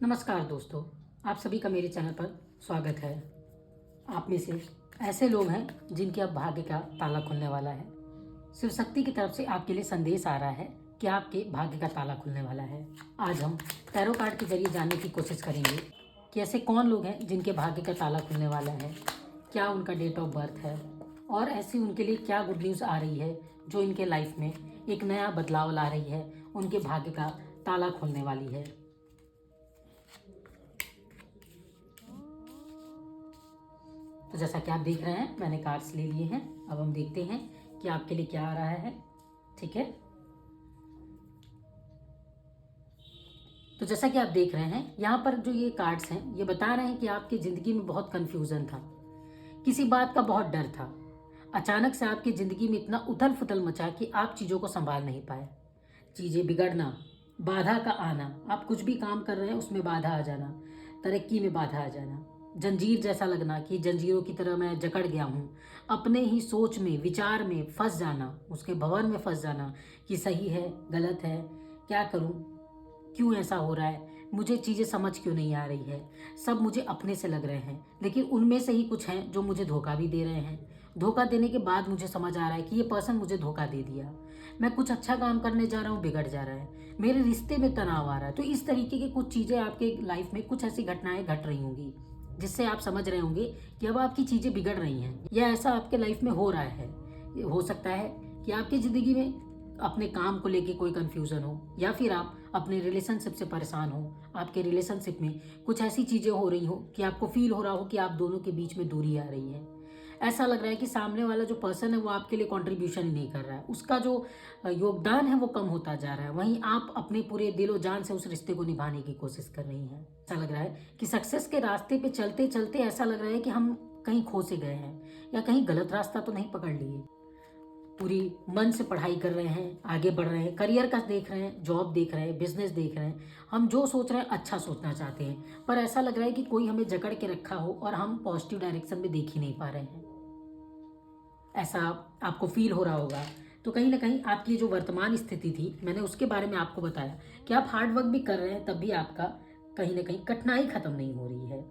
नमस्कार दोस्तों, आप सभी का मेरे चैनल पर स्वागत है। आप में से ऐसे लोग हैं जिनके अब भाग्य का ताला खुलने वाला है। शिव शक्ति की तरफ से आपके लिए संदेश आ रहा है कि आपके भाग्य का ताला खुलने वाला है। आज हम टैरो कार्ड के जरिए जानने की कोशिश करेंगे कि ऐसे कौन लोग हैं जिनके भाग्य का ताला खुलने वाला है, क्या उनका डेट ऑफ बर्थ है और ऐसी उनके लिए क्या गुड न्यूज़ आ रही है जो इनके लाइफ में एक नया बदलाव ला रही है, उनके भाग्य का ताला खुलने वाली है। तो जैसा कि आप देख रहे हैं, मैंने कार्ड्स ले लिए हैं। अब हम देखते हैं कि आपके लिए क्या आ रहा है। ठीक है, तो जैसा कि आप देख रहे हैं, यहाँ पर जो ये कार्ड्स हैं ये बता रहे हैं कि आपकी ज़िंदगी में बहुत कन्फ्यूज़न था, किसी बात का बहुत डर था। अचानक से आपकी ज़िंदगी में इतना उथल पुथल मचा कि आप चीज़ों को संभाल नहीं पाए। चीज़ें बिगड़ना, बाधा का आना, आप कुछ भी काम कर रहे हैं उसमें बाधा आ जाना, तरक्की में बाधा आ जाना, जंजीर जैसा लगना कि जंजीरों की तरह मैं जकड़ गया हूँ, अपने ही सोच में, विचार में फंस जाना, उसके भंवर में फंस जाना कि सही है, गलत है, क्या करूँ, क्यों ऐसा हो रहा है, मुझे चीज़ें समझ क्यों नहीं आ रही है, सब मुझे अपने से लग रहे हैं, लेकिन उनमें से ही कुछ हैं जो मुझे धोखा भी दे रहे हैं। धोखा देने के बाद मुझे समझ आ रहा है कि ये पर्सन मुझे धोखा दे दिया, मैं कुछ अच्छा काम करने जा रहा हूँ, बिगड़ जा रहा है, मेरे रिश्ते में तनाव आ रहा है। तो इस तरीके की कुछ चीज़ें आपके लाइफ में, कुछ ऐसी घटनाएं घट रही होंगी जिससे आप समझ रहे होंगे कि अब आपकी चीज़ें बिगड़ रही हैं या ऐसा आपके लाइफ में हो रहा है। ये हो सकता है कि आपकी ज़िंदगी में अपने काम को लेके कोई कंफ्यूजन हो, या फिर आप अपने रिलेशनशिप से परेशान हो, आपके रिलेशनशिप में कुछ ऐसी चीज़ें हो रही हो कि आपको फील हो रहा हो कि आप दोनों के बीच में दूरी आ रही है। ऐसा लग रहा है कि सामने वाला जो पर्सन है वो आपके लिए कंट्रीब्यूशन ही नहीं कर रहा है, उसका जो योगदान है वो कम होता जा रहा है, वहीं आप अपने पूरे दिलो जान से उस रिश्ते को निभाने की कोशिश कर रही हैं। ऐसा लग रहा है कि सक्सेस के रास्ते पे चलते चलते ऐसा लग रहा है कि हम कहीं खो से गए हैं या कहीं गलत रास्ता तो नहीं पकड़ लिए। पूरी मन से पढ़ाई कर रहे हैं, आगे बढ़ रहे हैं, करियर का देख रहे हैं, जॉब देख रहे हैं, बिजनेस देख रहे हैं, हम जो सोच रहे हैं अच्छा सोचना चाहते हैं, पर ऐसा लग रहा है कि कोई हमें जकड़ के रखा हो और हम पॉजिटिव डायरेक्शन में देख ही नहीं पा रहे हैं। ऐसा आपको फील हो रहा होगा। तो कहीं ना कहीं आपकी जो वर्तमान स्थिति थी, मैंने उसके बारे में आपको बताया कि आप हार्ड वर्क भी कर रहे हैं, तब भी आपका कहीं ना कहीं कठिनाई खत्म नहीं हो रही है।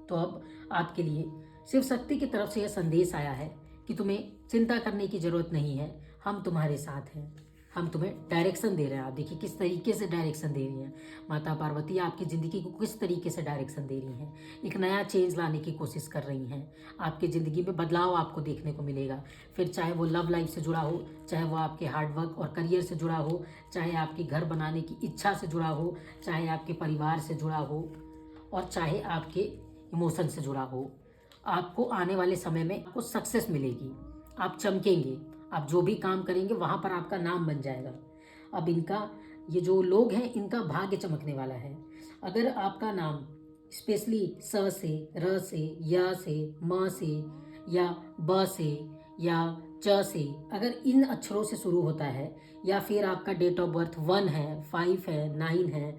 तो अब आपके लिए शिव शक्ति की तरफ से यह संदेश आया है कि तुम्हें चिंता करने की जरूरत नहीं है, हम तुम्हारे साथ हैं, हम तुम्हें डायरेक्शन दे रहे हैं। आप देखिए किस तरीके से डायरेक्शन दे रही हैं माता पार्वती, आपकी ज़िंदगी को किस तरीके से डायरेक्शन दे रही हैं, एक नया चेंज लाने की कोशिश कर रही हैं। आपकी ज़िंदगी में बदलाव आपको देखने को मिलेगा, फिर चाहे वो लव लाइफ से जुड़ा हो, चाहे वो आपके हार्ड वर्क और करियर से जुड़ा हो, चाहे आपकी घर बनाने की इच्छा से जुड़ा हो, चाहे आपके परिवार से जुड़ा हो, और चाहे आपके इमोशन से जुड़ा हो। आपको आने वाले समय में आपको सक्सेस मिलेगी, आप चमकेंगे, आप जो भी काम करेंगे वहाँ पर आपका नाम बन जाएगा। अब इनका, ये जो लोग हैं, इनका भाग्य चमकने वाला है। अगर आपका नाम स्पेशली स से, र से, य से, म से, या ब से, या च से, अगर इन अक्षरों से शुरू होता है, या फिर आपका डेट ऑफ बर्थ 1 है, 5 है, 9 है,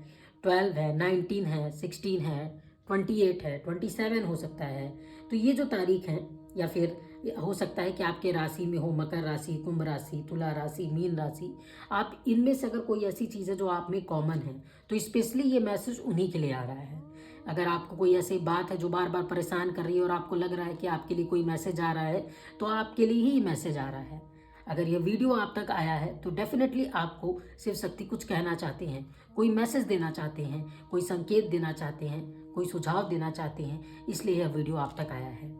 12 है, 19 है, 16 है, 28 है, 27 हो सकता है, तो ये जो तारीख है, या फिर हो सकता है कि आपके राशि में हो मकर राशि, कुंभ राशि, तुला राशि, मीन राशि, आप इनमें से अगर कोई ऐसी चीज़ है जो आप में कॉमन है, तो स्पेशली ये मैसेज उन्हीं के लिए आ रहा है। अगर आपको कोई ऐसी बात है जो बार बार परेशान कर रही है और आपको लग रहा है कि आपके लिए कोई मैसेज आ रहा है, तो आपके लिए ही मैसेज आ रहा है। अगर ये वीडियो आप तक आया है तो डेफिनेटली आपको शिव शक्ति कुछ कहना चाहते हैं, कोई मैसेज देना चाहते हैं, कोई संकेत देना चाहते हैं, कोई सुझाव देना चाहते हैं, इसलिए यह वीडियो आप तक आया है।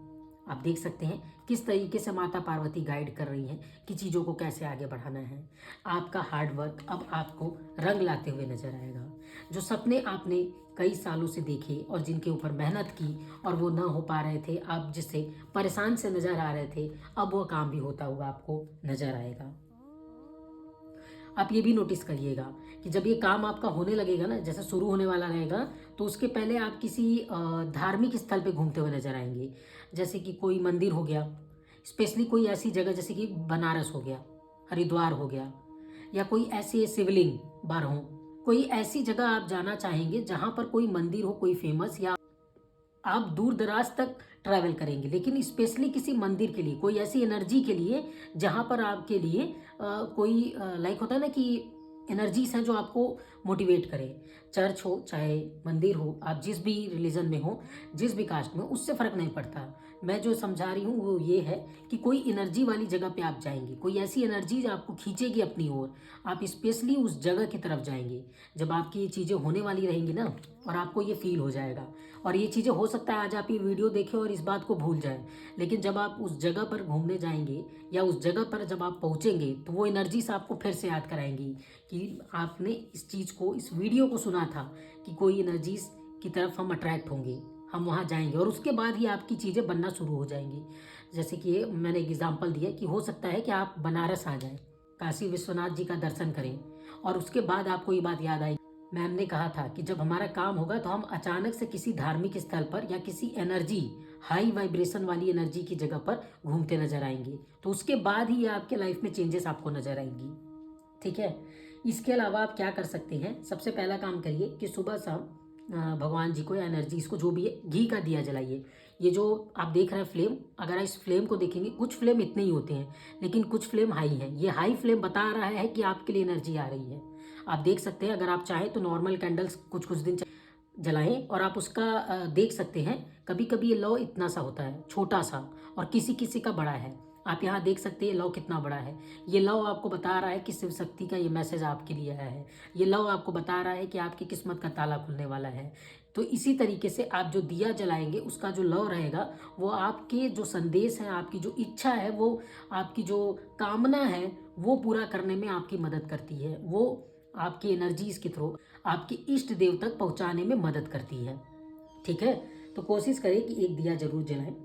आप देख सकते हैं किस तरीके से माता पार्वती गाइड कर रही हैं कि चीज़ों को कैसे आगे बढ़ाना है। आपका हार्ड वर्क अब आपको रंग लाते हुए नजर आएगा। जो सपने आपने कई सालों से देखे और जिनके ऊपर मेहनत की और वो ना हो पा रहे थे, आप जिससे परेशान से नजर आ रहे थे, अब वो काम भी होता हुआ आपको नजर आएगा। आप ये भी नोटिस करिएगा कि जब ये काम आपका होने लगेगा ना, जैसे शुरू होने वाला रहेगा, तो उसके पहले आप किसी धार्मिक स्थल पे घूमते हुए नजर आएंगे। जैसे कि कोई मंदिर हो गया, स्पेशली कोई ऐसी जगह जैसे कि बनारस हो गया, हरिद्वार हो गया, या कोई ऐसे शिवलिंग बारहों, कोई ऐसी जगह आप जाना चाहेंगे जहां पर कोई मंदिर हो, कोई फेमस, या आप दूर दराज तक ट्रैवल करेंगे, लेकिन स्पेशली किसी मंदिर के लिए, कोई ऐसी एनर्जी के लिए जहाँ पर आपके लिए कोई लाइक होता है ना कि एनर्जीज हैं जो आपको मोटिवेट करें। चर्च हो चाहे मंदिर हो, आप जिस भी रिलीजन में हो, जिस भी कास्ट में हो, उससे फ़र्क नहीं पड़ता। मैं जो समझा रही हूँ वो ये है कि कोई एनर्जी वाली जगह पे आप जाएंगे, कोई ऐसी एनर्जी जो आपको खींचेगी अपनी ओर, आप स्पेशली उस जगह की तरफ जाएंगे जब आपकी ये चीज़ें होने वाली रहेंगी ना, और आपको ये फील हो जाएगा। और ये चीज़ें हो सकता है आज आप ये वीडियो देखें और इस बात को भूल जाएं, लेकिन जब आप उस जगह पर घूमने जाएंगे या उस जगह पर जब आप पहुंचेंगे तो वो एनर्जी से आपको फिर से याद कराएंगी कि आपने इस चीज़ को, इस वीडियो को सुना था कि कोई एनर्जीज की तरफ हम अट्रैक्ट होंगे, हम वहाँ जाएंगे, और उसके बाद ही आपकी चीज़ें बनना शुरू हो जाएंगी। जैसे कि मैंने एक एग्जाम्पल दिया कि हो सकता है कि आप बनारस आ जाएं, काशी विश्वनाथ जी का दर्शन करें, और उसके बाद आपको ये बात याद आएगी, मैम ने कहा था कि जब हमारा काम होगा तो हम अचानक से किसी धार्मिक स्थल पर या किसी एनर्जी, हाई वाइब्रेशन वाली एनर्जी की जगह पर घूमते नजर आएंगे, तो उसके बाद ही आपके लाइफ में चेंजेस आपको नजर आएंगी। ठीक है। इसके अलावा आप क्या कर सकते हैं, सबसे पहला काम करिए कि सुबह शाम भगवान जी को या एनर्जीज को जो भी है घी का दिया जलाइए। ये जो आप देख रहे हैं फ्लेम, अगर इस फ्लेम को देखेंगे, कुछ फ्लेम इतने ही होते हैं लेकिन कुछ फ्लेम हाई हैं। ये हाई फ्लेम बता रहा है कि आपके लिए एनर्जी आ रही है। आप देख सकते हैं, अगर आप चाहें तो नॉर्मल कैंडल्स कुछ कुछ दिन जलाएं और आप उसका देख सकते हैं। कभी कभी ये लौ इतना सा होता है, छोटा सा, और किसी किसी का बड़ा है। आप यहाँ देख सकते हैं लौ कितना बड़ा है। ये लौ आपको बता रहा है कि शिव शक्ति का ये मैसेज आपके लिए आया है। ये लौ आपको बता रहा है कि आपकी किस्मत का ताला खुलने वाला है। तो इसी तरीके से आप जो दिया जलाएंगे उसका जो लौ रहेगा, वो आपके जो संदेश है, आपकी जो इच्छा है, वो आपकी जो कामना है वो पूरा करने में आपकी मदद करती है। वो आपकी एनर्जीज के थ्रू आपके इष्ट देव तक पहुंचाने में मदद करती है। ठीक है। तो कोशिश करें कि एक दिया जरूर जलाएं।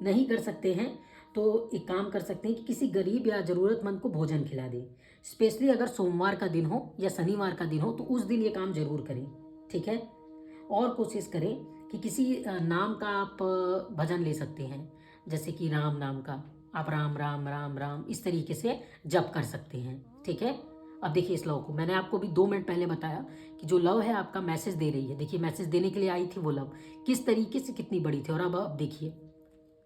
नहीं कर सकते हैं तो एक काम कर सकते हैं कि किसी गरीब या ज़रूरतमंद को भोजन खिला दें। स्पेशली अगर सोमवार का दिन हो या शनिवार का दिन हो तो उस दिन ये काम जरूर करें। ठीक है। और कोशिश करें कि किसी नाम का आप भजन ले सकते हैं, जैसे कि राम नाम का आप राम राम राम राम इस तरीके से जप कर सकते हैं। ठीक है। अब देखिए इस लव को मैंने आपको भी 2 मिनट पहले बताया कि जो लव है आपका मैसेज दे रही है। देखिए मैसेज देने के लिए आई थी वो लव किस तरीके से कितनी बड़ी थी, और अब देखिए,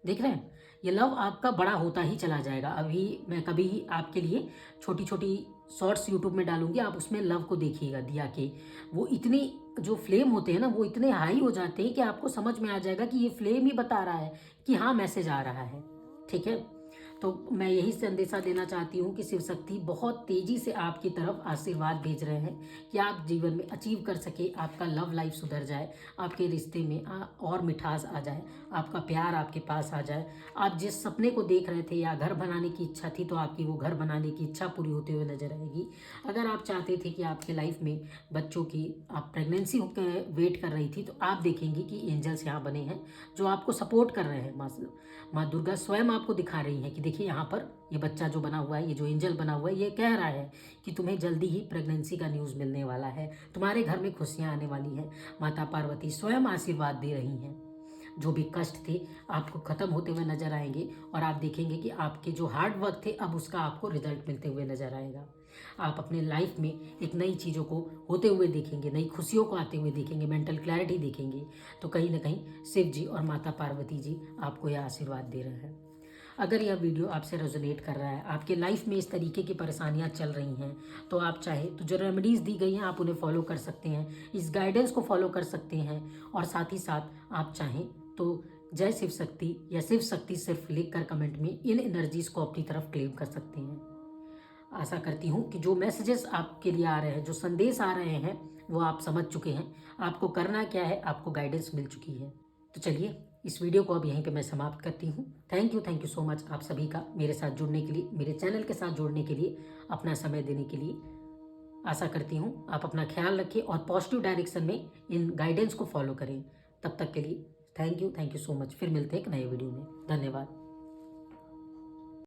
देख रहे हैं, ये लव आपका बड़ा होता ही चला जाएगा। अभी मैं कभी आपके लिए छोटी छोटी शॉर्ट्स यूट्यूब में डालूंगी, आप उसमें लव को देखिएगा दिया के। वो इतनी जो फ्लेम होते हैं ना, वो इतने हाई हो जाते हैं कि आपको समझ में आ जाएगा कि ये फ्लेम ही बता रहा है कि हाँ मैसेज आ रहा है। ठीक है। तो मैं यही संदेशा देना चाहती हूँ कि शिव शक्ति बहुत तेजी से आपकी तरफ आशीर्वाद भेज रहे हैं कि आप जीवन में अचीव कर सके, आपका लव लाइफ सुधर जाए, आपके रिश्ते में और मिठास आ जाए, आपका प्यार आपके पास आ जाए। आप जिस सपने को देख रहे थे या घर बनाने की इच्छा थी तो आपकी वो घर बनाने की इच्छा पूरी होते हुए नजर आएगी। अगर आप चाहते थे कि आपके लाइफ में बच्चों की, आप प्रेगनेंसी वेट कर रही थी, तो आप देखेंगे कि एंजल्स यहाँ बने हैं जो आपको सपोर्ट कर रहे हैं। माँ दुर्गा स्वयं आपको दिखा रही है कि देखिए यहाँ पर ये बच्चा जो बना हुआ है, ये जो एंजल बना हुआ है, ये कह रहा है कि तुम्हें जल्दी ही प्रेगनेंसी का न्यूज़ मिलने वाला है, तुम्हारे घर में खुशियाँ आने वाली हैं। माता पार्वती स्वयं आशीर्वाद दे रही हैं। जो भी कष्ट थे आपको खत्म होते हुए नजर आएंगे, और आप देखेंगे कि आपके जो हार्ड वर्क थे अब उसका आपको रिजल्ट मिलते हुए नजर आएगा। आप अपने लाइफ में एक नई चीज़ों को होते हुए देखेंगे, नई खुशियों को आते हुए देखेंगे, मेंटल क्लैरिटी देखेंगे। तो कहीं ना कहीं शिव जी और माता पार्वती जी आपको यह आशीर्वाद दे रहे हैं। अगर यह वीडियो आपसे रेजोनेट कर रहा है, आपके लाइफ में इस तरीके की परेशानियां चल रही हैं, तो आप चाहे तो जो रेमेडीज़ दी गई हैं आप उन्हें फॉलो कर सकते हैं, इस गाइडेंस को फॉलो कर सकते हैं, और साथ ही साथ आप चाहें तो जय शिव शक्ति या शिव शक्ति सिर्फ लिखकर कमेंट में इन एनर्जीज़ को अपनी तरफ क्लेम कर सकते हैं। आशा करती हूँ कि जो मैसेजेस आपके लिए आ रहे हैं, जो संदेश आ रहे हैं, वो आप समझ चुके हैं। आपको करना क्या है, आपको गाइडेंस मिल चुकी है। तो चलिए इस वीडियो को अब यहीं पे मैं समाप्त करती हूँ। थैंक यू सो मच आप सभी का मेरे साथ जुड़ने के लिए, मेरे चैनल के साथ जुड़ने के लिए, अपना समय देने के लिए। आशा करती हूँ आप अपना ख्याल रखें और पॉजिटिव डायरेक्शन में इन गाइडेंस को फॉलो करें। तब तक के लिए थैंक यू सो मच। फिर मिलते हैं एक नए वीडियो में। धन्यवाद।